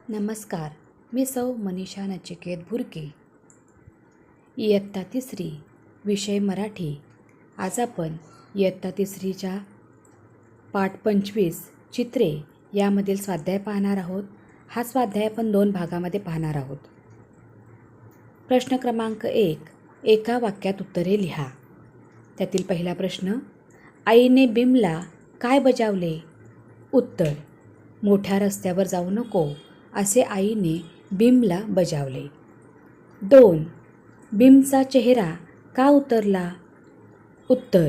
नमस्कार. मी सौ मनीषा नचिकेत भुर्के. इयत्ता तिसरी, विषय मराठी. आज आपण इयत्ता तिसरीच्या पाठ 25 चित्रे यामधील स्वाध्याय पाहणार आहोत. हा स्वाध्याय आपण 2 भागामध्ये पाहणार आहोत. प्रश्न क्रमांक 1, एका वाक्यात उत्तरे लिहा. त्यातील पहिला प्रश्न, आईने बिमला काय बजावले? उत्तर, मोठ्या रस्त्यावर जाऊ नको असे आईने बिमला बजावले. 2, बिमचा चेहरा का उतरला? उत्तर,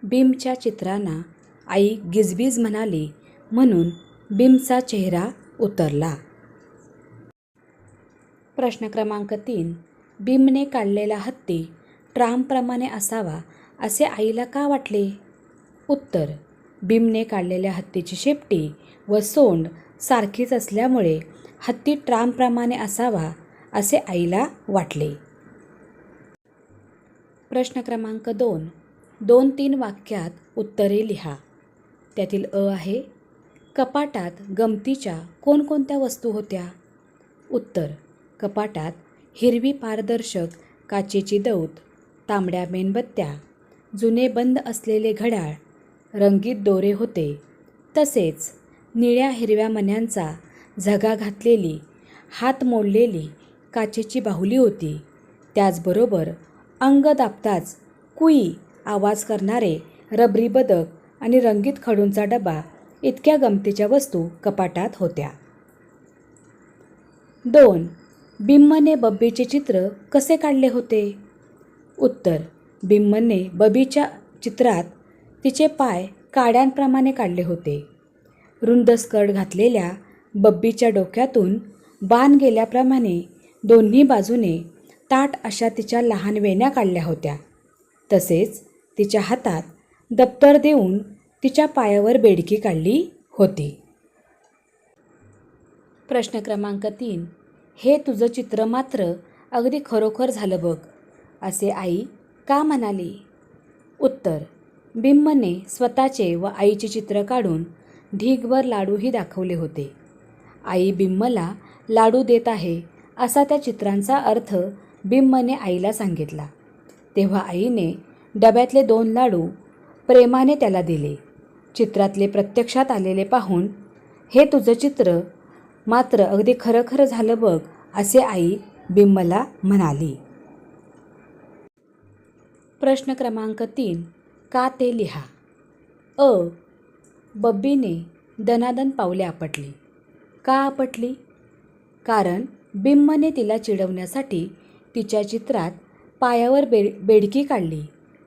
बिमच्या चित्रांना आई गिजबिज म्हणाली म्हणून बिमचा चेहरा उतरला. प्रश्न क्रमांक 3, बिमने काढलेला हत्ती ट्रामप्रमाणे असावा असे आईला का वाटले? उत्तर, बिमने काढलेल्या हत्तीची शेपटी व सोंड सारखीच असल्यामुळे हत्ती ट्रामप्रमाणे असावा असे आईला वाटले. प्रश्न क्रमांक 2, 2-3 वाक्यात उत्तरे लिहा. त्यातील अ आहे, कपाटात गमतीच्या कोणकोणत्या वस्तू होत्या? उत्तर, कपाटात हिरवी पारदर्शक काचेची दौत, तांबड्या मेणबत्त्या, जुने बंद असलेले घड्याळ, रंगीत दोरे होते. तसेच निळ्या हिरव्या मण्यांचा झगा घातलेली, हात मोडलेली काचेची बाहुली होती. त्याचबरोबर अंग दाबताच कुई आवाज करणारे रबरी बदक आणि रंगीत खडूंचा डबा इतक्या गमतीच्या वस्तू कपाटात होत्या. 2, बिम्मने बब्बीचे चित्र कसे काढले होते? उत्तर, बिम्मने बबीच्या चित्रात तिचे पाय काड्यांप्रमाणे काढले होते. रुंद स्कर्ट घातलेल्या बब्बीच्या डोक्यातून बाण गेल्याप्रमाणे दोन्ही बाजूने ताठ अशा तिच्या लहान वेण्या काढल्या होत्या. तसेच तिच्या हातात दप्तर देऊन तिच्या पायावर बेडकी काढली होती. प्रश्न क्रमांक 3, हे तुझं चित्र मात्र अगदी खरोखर झालं बघ असे आई का म्हणाली? उत्तर, बिम्मने स्वतःचे व आईचे चित्र काढून ढीगभर लाडूही दाखवले होते. आई बिम्मला लाडू देत आहे असा त्या चित्रांचा अर्थ बिम्मने आईला सांगितला. तेव्हा आईने डब्यातले 2 लाडू प्रेमाने त्याला दिले. चित्रातले प्रत्यक्षात आलेले पाहून हे तुझं चित्र मात्र अगदी खरं झालं बघ असे आई बिम्मला म्हणाली. प्रश्न क्रमांक 3, का ते लिहा. अ, बब्बीने दणादण पावले आपटली. का आपटली? कारण बिम्मने तिला चिडवण्यासाठी तिच्या चित्रात पायावर बेडकी काढली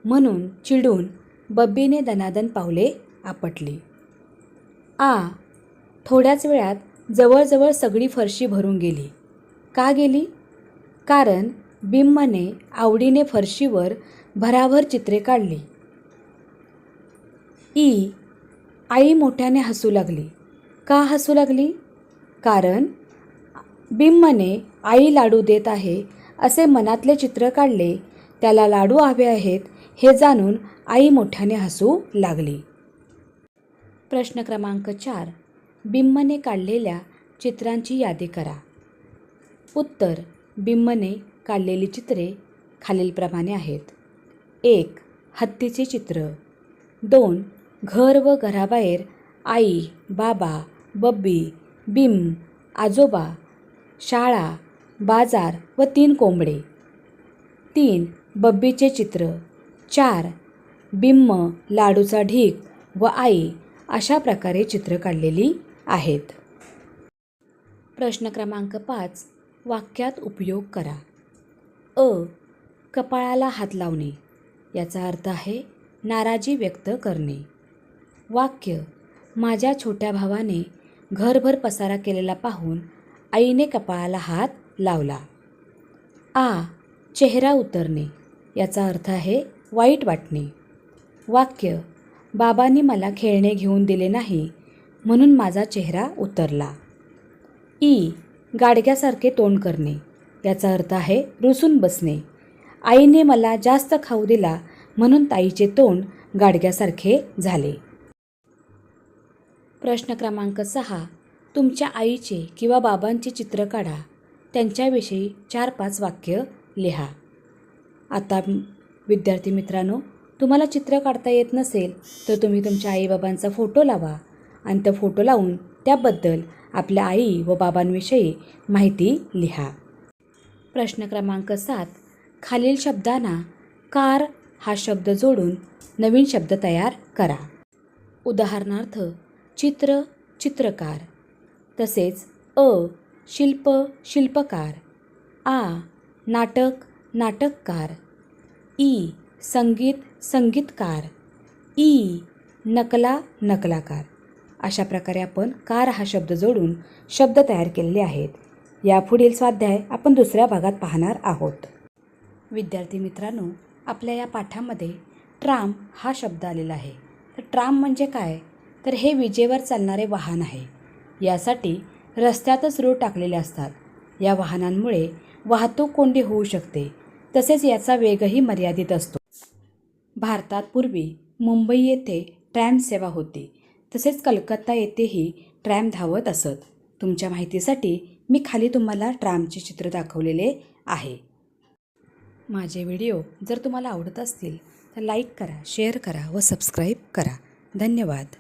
म्हणून चिडून बब्बीने दणादण पावले आपटली. आ, थोड्याच वेळात जवळजवळ सगळी फरशी भरून गेली. का गेली? कारण बिम्मने आवडीने फरशीवर भराभर चित्रे काढली. ई, आई मोठ्याने हसू लागली. का हसू लागली? कारण बिम्मने आई लाडू देत आहे असे मनातले चित्र काढले. त्याला लाडू हवे आहेत हे जाणून आई मोठ्याने हसू लागली. प्रश्न क्रमांक 4, बिम्मने काढलेल्या चित्रांची यादी करा. उत्तर, बिम्मने काढलेली चित्रे खालीलप्रमाणे आहेत. 1, हत्तीचे चित्र. 2, घर व घराबाहेर आई, बाबा, बब्बी, बिम, आजोबा, शाळा, बाजार व 3 कोंबडे. 3, बब्बीचे चित्र. 4, बिम्म, लाडूचा ढीग व आई अशा प्रकारे चित्र काढलेली आहेत. प्रश्न क्रमांक 5, वाक्यात उपयोग करा. अ, कपाळाला हात लावणे. याचा अर्थ आहे नाराजी व्यक्त करणे. वाक्य, माझ्या छोट्या भावाने घरभर पसारा केलेला पाहून आईने कपाळाला हात लावला. आ, चेहरा उतरणे. याचा अर्थ आहे वाईट वाटणे. वाक्य, बाबांनी मला खेळणे घेऊन दिले नाही म्हणून माझा चेहरा उतरला. ई, गाडग्यासारखे तोंड करणे. याचा अर्थ आहे रुसून बसणे. आईने मला जास्त खाऊ दिला म्हणून ताईचे तोंड गाडग्यासारखे झाले. प्रश्न क्रमांक 6, तुमच्या आईचे किंवा बाबांचे चित्र काढा. त्यांच्याविषयी 4-5 वाक्य लिहा. आता विद्यार्थी मित्रांनो, तुम्हाला चित्र काढता येत नसेल तर तुम्ही तुमच्या आईबाबांचा फोटो लावा आणि तो फोटो लावून त्याबद्दल आपल्या आई व बाबांविषयी माहिती लिहा. प्रश्न क्रमांक 7. खालील शब्दांना कार हा शब्द जोडून नवीन शब्द तयार करा. उदाहरणार्थ चित्र, चित्रकार. तसेच शिल्प, शिल्पकार. नाटक, नाटककार. संगीत, संगीतकार. नकला, नकलाकार. अशा प्रकारे आपण कार हा शब्द जोडून शब्द तयार केलेले आहेत. यापुढील स्वाध्याय आपण दुसऱ्या भागात पाहणार आहोत. विद्यार्थी मित्रांनो, आपल्या या पाठामध्ये ट्राम हा शब्द आलेला आहे. तर ट्राम म्हणजे काय? तर हे विजेवर चालणारे वाहन आहे. यासाठी रस्त्यातच रूळ टाकलेले असतात. या वाहनांमुळे वाहतूक कोंडी होऊ शकते. तसेच याचा वेगही मर्यादित असतो. भारतात पूर्वी मुंबई येथे ट्रॅम सेवा होती. तसेच कलकत्ता येथेही ट्रॅम धावत असत. तुमच्या माहितीसाठी मी खाली तुम्हाला ट्रॅमचे चित्र दाखवलेले आहे. माझे व्हिडिओ जर तुम्हाला आवडत असतील तर लाईक करा, शेअर करा व सबस्क्राईब करा. धन्यवाद.